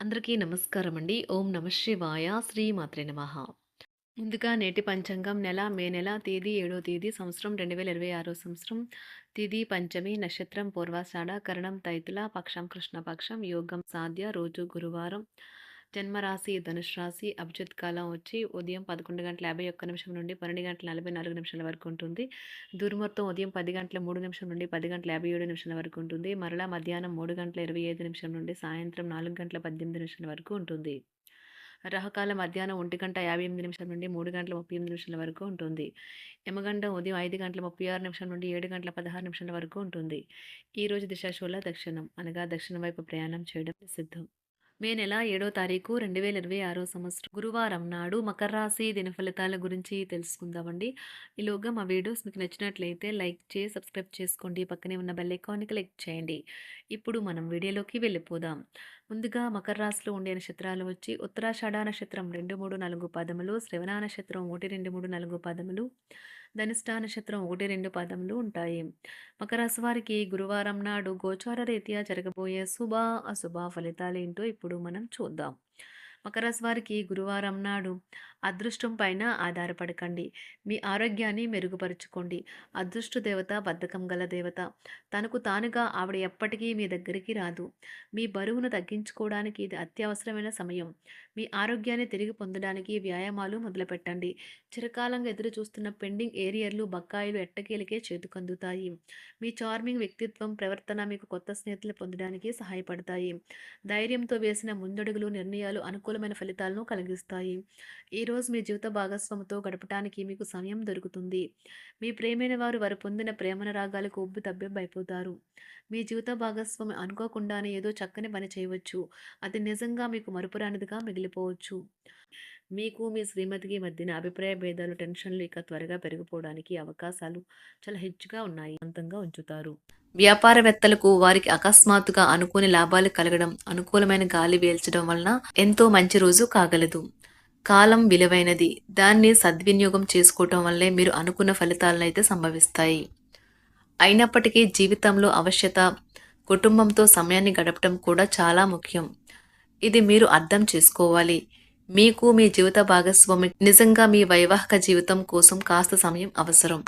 అందరికీ నమస్కారం అండి. ఓం నమ శివాయ. శ్రీ మాత్రే నమః. ముందుగా నేటి పంచాంగం మే నెల తేదీ 7వ తేదీ సంవత్సరం 2026 సంవత్సరం. తిథి పంచమి, నక్షత్రం పూర్వాషాఢ, కరణం తైతుల, పక్షం కృష్ణపక్షం, యోగం సాధ్య, రోజు గురువారం. జన్మరాశి ధనుసు రాశి. అభిజిత్ కాలం వచ్చి ఉదయం 11:51 నుండి 12:44 వరకు ఉంటుంది. దుర్ముహూర్తం ఉదయం 10:03 నుండి 10:57 వరకు ఉంటుంది. మరలా మధ్యాహ్నం 3:25 నుండి సాయంత్రం 4:18 వరకు ఉంటుంది. రాహుకాలం మధ్యాహ్నం 1:58 నుండి 3:38 వరకు ఉంటుంది. యమగండం ఉదయం 5:36 నుండి 7:16 వరకు ఉంటుంది. ఈరోజు దిశాశూల దక్షిణం అనగా దక్షిణం వైపు ప్రయాణం చేయడం నిషిద్ధం. మే నెల 7వ తారీఖు 2026 సంవత్సరం గురువారం నాడు మకర రాశి దిన ఫలితాల గురించి తెలుసుకుందామండి. ఈలోగా మా వీడియోస్ మీకు నచ్చినట్లయితే లైక్ చేసి సబ్స్క్రైబ్ చేసుకోండి. పక్కనే ఉన్న బెల్ ఐకాన్‌ని క్లిక్ చేయండి. ఇప్పుడు మనం వీడియోలోకి వెళ్ళిపోదాం. ముందుగా మకర రాశిలో ఉండే నక్షత్రాలు వచ్చి ఉత్తరాషాఢ నక్షత్రం 2, 3, 4 పదములు, శ్రవణ నక్షత్రం 1, 2, 3, 4 పదములు, ధనిష్ట నక్షత్రం 1, 2 పదములు ఉంటాయి. మకర రాశి వారికి గురువారం నాడు గోచార రీత్యా జరగబోయే శుభ, అశుభ ఫలితాలేంటో ఇప్పుడు మనం చూద్దాం. మకర రాశి వారికి గురువారం నాడు అదృష్టం పైన ఆధారపడకండి. మీ ఆరోగ్యాన్ని మెరుగుపరుచుకోండి. అదృష్ట దేవత బద్ధకం గల దేవత. తనకు తానుగా ఆవిడ ఎప్పటికీ మీ దగ్గరికి రాదు. మీ బరువును తగ్గించుకోవడానికి ఇది అత్యవసరమైన సమయం. మీ ఆరోగ్యాన్ని తిరిగి పొందడానికి వ్యాయామాలు మొదలుపెట్టండి. చిరకాలంగా ఎదురు చూస్తున్న పెండింగ్ ఏరియర్లు, బకాయిలు ఎట్టకేలకే చేతుకందుతాయి. మీ చార్మింగ్ వ్యక్తిత్వం, ప్రవర్తన మీకు కొత్త స్నేహితులు పొందడానికి సహాయపడతాయి. ధైర్యంతో వేసిన ముందడుగులు, నిర్ణయాలు అనుకూలమైన ఫలితాలను కలిగిస్తాయి. ఈరోజు మీ జీవిత భాగస్వామితో గడపడానికి మీకు సమయం దొరుకుతుంది. మీ ప్రేమైన వారు పొందిన ప్రేమనురాగాలకు ఉబ్బి తబ్బిబ్బైపోతారు. మీ జీవిత భాగస్వామి అనుకోకుండానే ఏదో చక్కని పని చేయవచ్చు. అది నిజంగా మీకు మరుపురానిదిగా మిగిలిపోవచ్చు. మీకు మీ శ్రీమతికి మధ్యన అభిప్రాయ భేదాలు, టెన్షన్లు ఇక త్వరగా పెరిగిపోవడానికి అవకాశాలు చాలా హెచ్చుగా ఉన్నాయి. అంతంగా ఉంచుతారు. వ్యాపారవేత్తలకు వారికి అకస్మాత్తుగా అనుకోని లాభాలు కలగడం, అనుకూలమైన గాలి వేల్చడం వలన ఎంతో మంచి రోజు కాగలదు. కాలం విలువైనది. దాన్ని సద్వినియోగం చేసుకోవటం వల్లే మీరు అనుకున్న ఫలితాలనైతే సంభవిస్తాయి. అయినప్పటికీ జీవితంలో అవశ్యత, కుటుంబంతో సమయాన్ని గడపడం కూడా చాలా ముఖ్యం. ఇది మీరు అర్థం చేసుకోవాలి. మీకు మీ జీవిత భాగస్వామి నిజంగా మీ వైవాహిక జీవితం కోసం కాస్త సమయం అవసరం.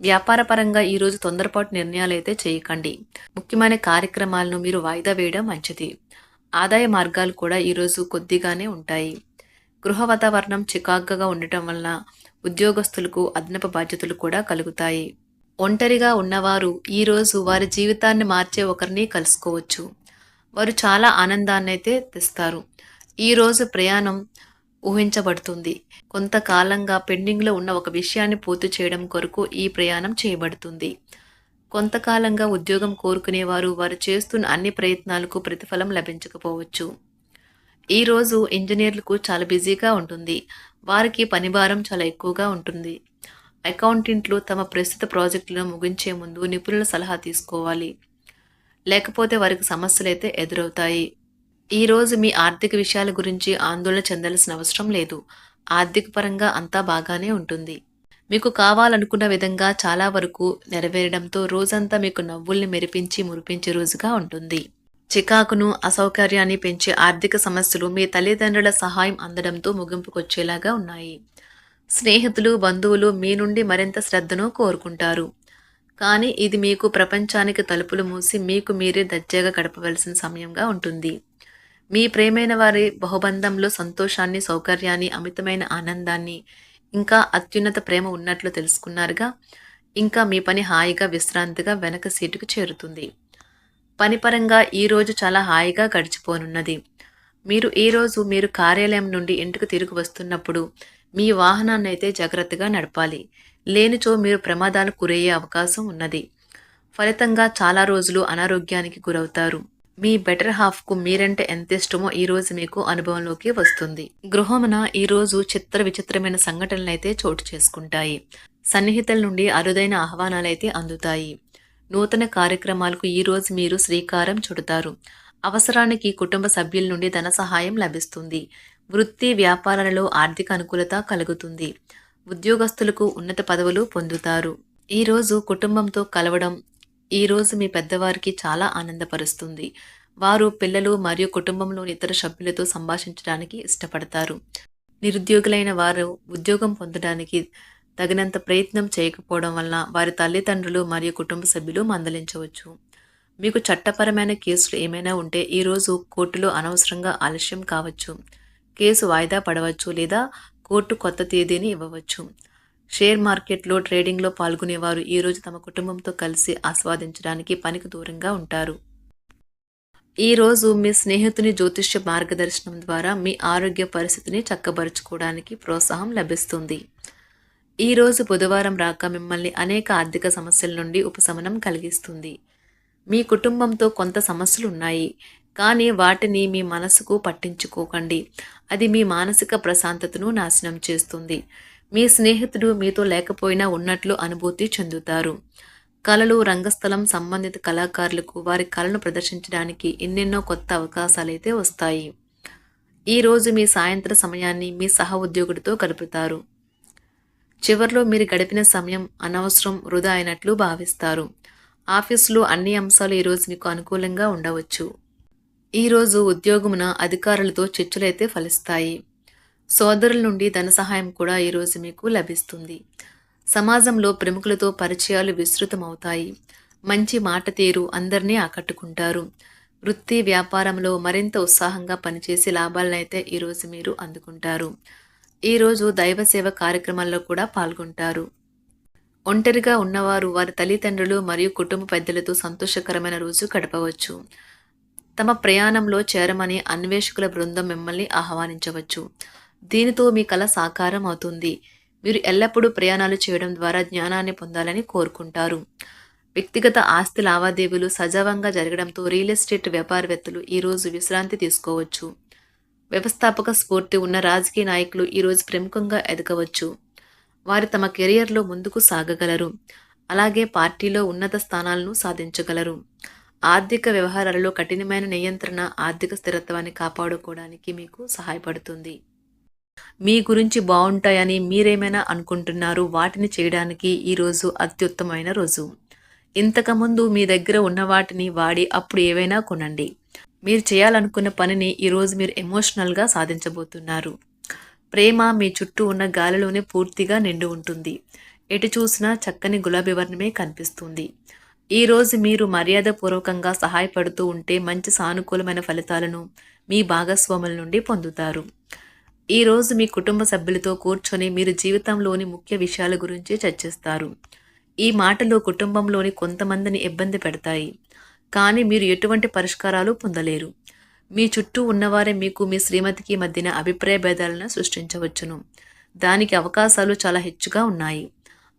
వ్యాపారపరంగా ఈరోజు తొందరపాటు నిర్ణయాలైతే చేయకండి. ముఖ్యమైన కార్యక్రమాలను మీరు వాయిదా వేయడం మంచిది. ఆదాయ మార్గాలు కూడా ఈరోజు కొద్దిగానే ఉంటాయి. గృహ వాతావరణం చికాకుగా ఉండటం వల్ల ఉద్యోగస్తులకు అదనపు బాధ్యతలు కూడా కలుగుతాయి. ఒంటరిగా ఉన్నవారు ఈరోజు వారి జీవితాన్ని మార్చే ఒకరిని కలుసుకోవచ్చు. వారు చాలా ఆనందాన్నైతే తెస్తారు. ఈరోజు ప్రయాణం ఊహించబడుతుంది. కొంతకాలంగా పెండింగ్లో ఉన్న ఒక విషయాన్ని పూర్తి చేయడం కొరకు ఈ ప్రయాణం చేయబడుతుంది. కొంతకాలంగా ఉద్యోగం కోరుకునేవారు వారు చేస్తున్న అన్ని ప్రయత్నాలకు ప్రతిఫలం లభించకపోవచ్చు. ఈరోజు ఇంజనీర్లకు చాలా బిజీగా ఉంటుంది. వారికి పనిభారం చాలా ఎక్కువగా ఉంటుంది. అకౌంటెంట్లు తమ ప్రస్తుత ప్రాజెక్టులను ముగించే ముందు నిపుణుల సలహా తీసుకోవాలి. లేకపోతే వారికి సమస్యలైతే ఎదురవుతాయి. ఈరోజు మీ ఆర్థిక విషయాల గురించి ఆందోళన చెందాల్సిన అవసరం లేదు. ఆర్థిక పరంగా అంతా బాగానే ఉంటుంది. మీకు కావాలనుకున్న విధంగా చాలా వరకు నెరవేరడంతో రోజంతా మీకు నవ్వుల్ని మెరిపించి మురిపించే రోజుగా ఉంటుంది. చికాకును, అసౌకర్యాన్ని పెంచే ఆర్థిక సమస్యలు మీ తల్లిదండ్రుల సహాయం అందడంతో ముగింపుకొచ్చేలాగా ఉన్నాయి. స్నేహితులు, బంధువులు మీ నుండి మరింత శ్రద్ధను కోరుకుంటారు. కానీ ఇది మీకు ప్రపంచానికి తలుపులు మూసి మీకు మీరే దర్జాగా గడపవలసిన సమయంగా ఉంటుంది. మీ ప్రేమైన వారి బహుబంధంలో సంతోషాన్ని, సౌకర్యాన్ని, అమితమైన ఆనందాన్ని, ఇంకా అత్యున్నత ప్రేమ ఉన్నట్లు తెలుసుకున్నారుగా. ఇంకా మీ పని హాయిగా, విశ్రాంతిగా వెనక సీటుకు చేరుతుంది. పనిపరంగా ఈరోజు చాలా హాయిగా గడిచిపోనున్నది. మీరు కార్యాలయం నుండి ఇంటికి తిరిగి వస్తున్నప్పుడు మీ వాహనాన్ని అయితే జాగ్రత్తగా నడపాలి. లేనిచో మీరు ప్రమాదాలకు గురయ్యే అవకాశం ఉన్నది. ఫలితంగా చాలా రోజులు అనారోగ్యానికి గురవుతారు. మీ బెటర్ హాఫ్కు మీరంటే ఎంత ఇష్టమో ఈరోజు మీకు అనుభవంలోకి వస్తుంది. గృహమున ఈరోజు చిత్ర విచిత్రమైన సంఘటనలైతే చోటు చేసుకుంటాయి. సన్నిహితుల నుండి అరుదైన ఆహ్వానాలైతే అందుతాయి. నూతన కార్యక్రమాలకు ఈరోజు మీరు శ్రీకారం చుడతారు. అవసరానికి కుటుంబ సభ్యుల నుండి ధన సహాయం లభిస్తుంది. వృత్తి వ్యాపారాలలో ఆర్థిక అనుకూలత కలుగుతుంది. ఉద్యోగస్తులకు ఉన్నత పదవులు పొందుతారు. ఈరోజు కుటుంబంతో కలవడం ఈరోజు మీ పెద్దవారికి చాలా ఆనందపరుస్తుంది. వారు పిల్లలు మరియు కుటుంబంలోని ఇతర సభ్యులతో సంభాషించడానికి ఇష్టపడతారు. నిరుద్యోగులైన వారు ఉద్యోగం పొందడానికి తగినంత ప్రయత్నం చేయకపోవడం వలన వారి తల్లిదండ్రులు మరియు కుటుంబ సభ్యులు మందలించవచ్చు. మీకు చట్టపరమైన కేసులు ఏమైనా ఉంటే ఈరోజు కోర్టులో అనవసరంగా ఆలస్యం కావచ్చు. కేసు వాయిదా పడవచ్చు లేదా కోర్టు కొత్త తేదీని ఇవ్వవచ్చు. షేర్ మార్కెట్లో ట్రేడింగ్లో పాల్గొనేవారు ఈరోజు తమ కుటుంబంతో కలిసి ఆస్వాదించడానికి పనికి దూరంగా ఉంటారు. ఈరోజు మీ స్నేహితుని జ్యోతిష్య మార్గదర్శనం ద్వారా మీ ఆరోగ్య పరిస్థితిని చక్కబరుచుకోవడానికి ప్రోత్సాహం లభిస్తుంది. ఈరోజు బుధవారం రాక మిమ్మల్ని అనేక ఆర్థిక సమస్యల నుండి ఉపశమనం కలిగిస్తుంది. మీ కుటుంబంతో కొంత సమస్యలు ఉన్నాయి, కానీ వాటిని మీ మనసుకు పట్టించుకోకండి. అది మీ మానసిక ప్రశాంతతను నాశనం చేస్తుంది. మీ స్నేహితుడు మీతో లేకపోయినా ఉన్నట్లు అనుభూతి చెందుతారు. కళలు, రంగస్థలం సంబంధిత కళాకారులకు వారి కళను ప్రదర్శించడానికి ఎన్నెన్నో కొత్త అవకాశాలైతే వస్తాయి. ఈరోజు మీ సాయంత్ర సమయాన్ని మీ సహ ఉద్యోగుడితో గడుపుతారు. చివర్లో మీరు గడిపిన సమయం అనవసరం, వృధా అయినట్లు భావిస్తారు. ఆఫీసులో అన్ని అంశాలు ఈరోజు మీకు అనుకూలంగా ఉండవచ్చు. ఈరోజు ఉద్యోగమున అధికారులతో చర్చలైతే ఫలిస్తాయి. సోదరుల నుండి ధన సహాయం కూడా ఈరోజు మీకు లభిస్తుంది. సమాజంలో ప్రముఖులతో పరిచయాలు విస్తృతమవుతాయి. మంచి మాట తీరు అందరినీ ఆకట్టుకుంటారు. వృత్తి వ్యాపారంలో మరింత ఉత్సాహంగా పనిచేసి లాభాలనైతే ఈరోజు మీరు అందుకుంటారు. ఈరోజు దైవ సేవ కార్యక్రమాల్లో కూడా పాల్గొంటారు. ఒంటరిగా ఉన్నవారు వారి తల్లిదండ్రులు మరియు కుటుంబ పెద్దలతో సంతోషకరమైన రోజు గడపవచ్చు. తమ ప్రయాణంలో చేరమని అన్వేషకుల బృందం మిమ్మల్ని ఆహ్వానించవచ్చు. దీనితో మీ కల సాకారం అవుతుంది. మీరు ఎల్లప్పుడూ ప్రయాణాలు చేయడం ద్వారా జ్ఞానాన్ని పొందాలని కోరుకుంటారు. వ్యక్తిగత ఆస్తి లావాదేవీలు సజావంగా జరగడంతో రియల్ ఎస్టేట్ వ్యాపారవేత్తలు ఈరోజు విశ్రాంతి తీసుకోవచ్చు. వ్యవస్థాపక స్ఫూర్తి ఉన్న రాజకీయ నాయకులు ఈరోజు ప్రముఖంగా ఎదగవచ్చు. వారు తమ కెరియర్లో ముందుకు సాగగలరు. అలాగే పార్టీలో ఉన్నత స్థానాలను సాధించగలరు. ఆర్థిక వ్యవహారాలలో కఠినమైన నియంత్రణ ఆర్థిక స్థిరత్వాన్ని కాపాడుకోవడానికి మీకు సహాయపడుతుంది. మీ గురించి బాగుంటాయని మీరేమైనా అనుకుంటున్నారు, వాటిని చేయడానికి ఈరోజు అత్యుత్తమైన రోజు. ఇంతకుముందు మీ దగ్గర ఉన్న వాటిని వాడి అప్పుడు ఏవైనా కొనండి. మీరు చేయాలనుకున్న పనిని ఈరోజు మీరు ఎమోషనల్గా సాధించబోతున్నారు. ప్రేమ మీ చుట్టూ ఉన్న గాలిలోనే పూర్తిగా నిండి ఉంటుంది. ఎటు చూసినా చక్కని గులాబీ వర్ణమే కనిపిస్తుంది. ఈరోజు మీరు మర్యాదపూర్వకంగా సహాయపడుతూ ఉంటే మంచి సానుకూలమైన ఫలితాలను మీ భాగస్వాముల నుండి పొందుతారు. ఈరోజు మీ కుటుంబ సభ్యులతో కూర్చొని మీరు జీవితంలోని ముఖ్య విషయాల గురించి చర్చిస్తారు. ఈ మాటలు కుటుంబంలోని కొంతమందిని ఇబ్బంది పెడతాయి, కానీ మీరు ఎటువంటి పరిష్కారాలు పొందలేరు. మీ చుట్టూ ఉన్నవారే మీకు మీ శ్రీమతికి మధ్యన అభిప్రాయ భేదాలను సృష్టించవచ్చును. దానికి అవకాశాలు చాలా హెచ్చుగా ఉన్నాయి.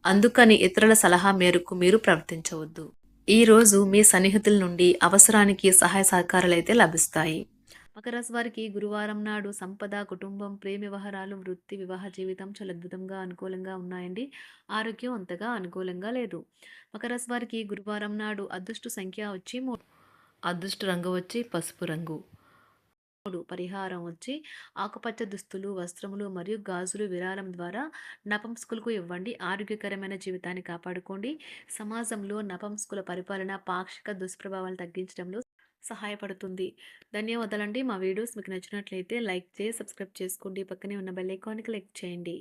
అందుకని ఇతరుల సలహా మేరకు మీరు ప్రవర్తించవద్దు. ఈరోజు మీ సన్నిహితుల నుండి అవసరానికి సహాయ సహకారాలైతే లభిస్తాయి. మకర రాశి వారికి గురువారం నాడు సంపద, కుటుంబం, ప్రేమ వ్యవహారాలు, వృత్తి, వివాహ జీవితం చాలా అద్భుతంగా అనుకూలంగా ఉన్నాయండి. ఆరోగ్యం అంతగా అనుకూలంగా లేదు. మకర రాశి వారికి గురువారం నాడు అదృష్ట సంఖ్య వచ్చి 3, అదృష్ట రంగు వచ్చి పసుపు రంగు. పరిహారం వచ్చి ఆకుపచ్చ దుస్తులు, వస్త్రములు మరియు గాజులు విరాళం ద్వారా నపంసకులకు ఇవ్వండి. ఆరోగ్యకరమైన జీవితాన్ని కాపాడుకోండి. సమాజంలో నపంసకుల పరిపాలన పాక్షిక దుష్ప్రభావాలు తగ్గించడంలో సహాయపడుతుంది. ధన్యవాదాలండి. మా వీడియోస్ మీకు నచ్చినట్లయితే లైక్ చేసి సబ్స్క్రైబ్ చేసుకోండి. పక్కనే ఉన్న బెల్ ఐకాన్కి క్లిక్ చేయండి.